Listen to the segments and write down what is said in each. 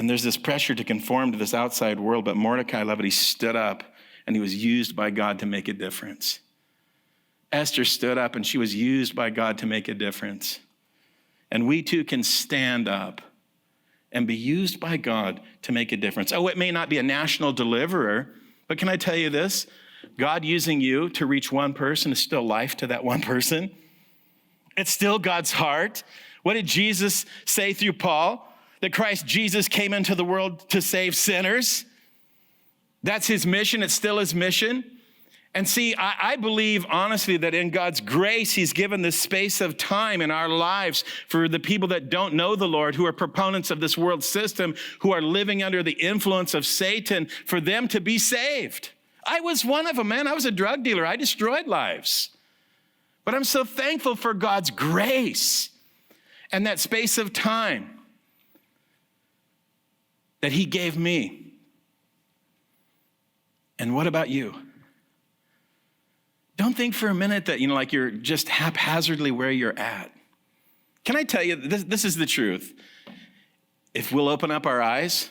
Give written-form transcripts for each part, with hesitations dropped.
And there's this pressure to conform to this outside world, but Mordecai, I love it, he stood up and he was used by God to make a difference. Esther stood up and she was used by God to make a difference. And we too can stand up and be used by God to make a difference. Oh, it may not be a national deliverer, but can I tell you this? God using you to reach one person is still life to that one person. It's still God's heart. What did Jesus say through Paul? That Christ Jesus came into the world to save sinners. That's his mission. It's still his mission. And see, I believe honestly that in God's grace, he's given this space of time in our lives for the people that don't know the Lord, who are proponents of this world system, who are living under the influence of Satan, for them to be saved. I was one of them, man. I was a drug dealer. I destroyed lives. But I'm so thankful for God's grace and that space of time that he gave me. And what about you? Don't think for a minute that, like you're just haphazardly where you're at. Can I tell you, this is the truth. If we'll open up our eyes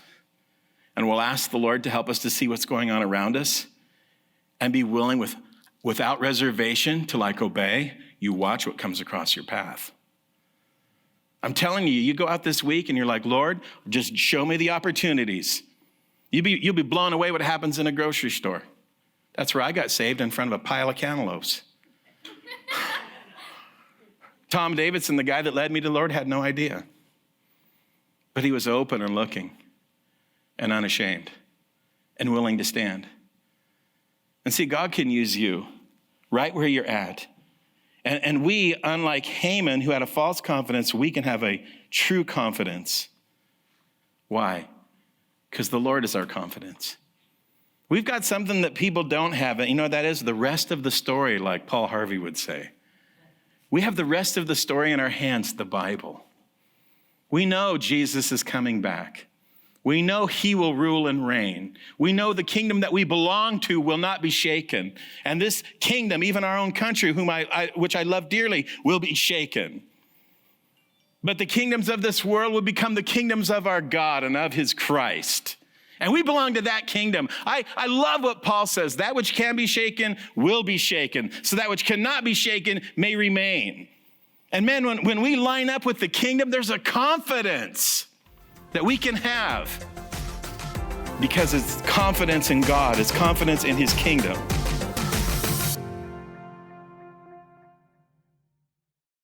and we'll ask the Lord to help us to see what's going on around us and be willing without reservation to obey, you watch what comes across your path. I'm telling you, you go out this week and you're like, Lord, just show me the opportunities. You'll be blown away what happens in a grocery store. That's where I got saved, in front of a pile of cantaloupes. Tom Davidson, the guy that led me to the Lord, had no idea. But he was open and looking and unashamed and willing to stand. And see, God can use you right where you're at. And we, unlike Haman, who had a false confidence, we can have a true confidence. Why? Because the Lord is our confidence. We've got something that people don't have. You know what that is? The rest of the story, like Paul Harvey would say. We have the rest of the story in our hands, the Bible. We know Jesus is coming back. We know he will rule and reign. We know the kingdom that we belong to will not be shaken. And this kingdom, even our own country, which I love dearly, will be shaken. But the kingdoms of this world will become the kingdoms of our God and of his Christ. And we belong to that kingdom. I love what Paul says. That which can be shaken will be shaken. So that which cannot be shaken may remain. And man, when we line up with the kingdom, there's a confidence that we can have, because it's confidence in God, it's confidence in his kingdom.